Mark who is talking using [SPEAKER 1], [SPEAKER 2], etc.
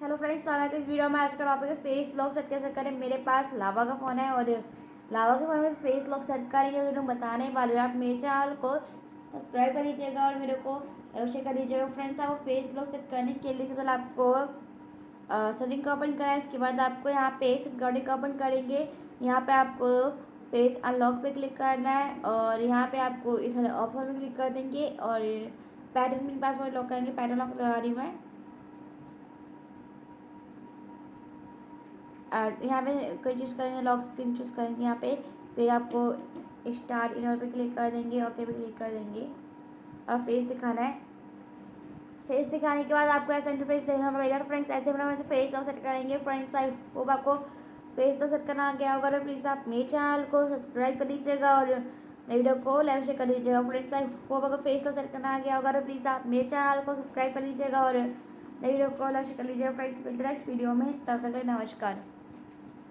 [SPEAKER 1] Hello friends, स्वागत है इस वीडियो में। आज का टॉपिक है फेस लॉक सेट कैसे करें। मेरे पास लावा का फ़ोन है और लावा के फ़ोन में फेस लॉक सेट करेंगे तो बताने वाले आप मेरे चैनल को सब्सक्राइब कर लीजिएगा और मेरे को अवश्य कर लीजिएगा। फ्रेंड्स, आपको फेस लॉक सेट करने के लिए सबसे पहले आपको सेटिंग का ओपन करें। इसके बाद आपको यहाँ पे सिक्योरिटी का ओपन करेंगे। यहाँ पे आपको फेस अनलॉक पे क्लिक करना है और यहाँ पे आपको इस ऑप्शन में क्लिक कर देंगे और पैटर्न पिन पासवर्ड लॉक करेंगे। पैटर्न लॉक लगा रही हूँ मैं। और यहाँ पे कोई चूज़ करेंगे, लॉक स्क्रीन चूज़ करेंगे यहाँ पे। फिर आपको स्टार्ट इनर पे क्लिक कर देंगे, ओके पे क्लिक कर देंगे और फेस दिखाना है। फेस दिखाने के बाद आपको ऐसा इंटरफेस देखना पड़ेगा। तो फ्रेंड्स, ऐसे बना फेस लॉक सेट करेंगे। फ्रेंड्स, आई होप आपको फेस लॉक सेट करना आ गया होगा। और प्लीज़ आप मेरे चैनल को सब्सक्राइब कर लीजिएगा और मेरे वीडियो को लाइक शेयर कर लीजिएगा। फ्रेंड्स, आई होप आपको फेस लॉक सेट करना आ गया होगा। और प्लीज़ आप मेरे चैनल को सब्सक्राइब कर लीजिएगा और मेरे वीडियो को लाइक शेयर कर लीजिएगा। फ्रेंड्स, मिलते हैं नेक्स्ट वीडियो में, तब तक के लिए नमस्कार।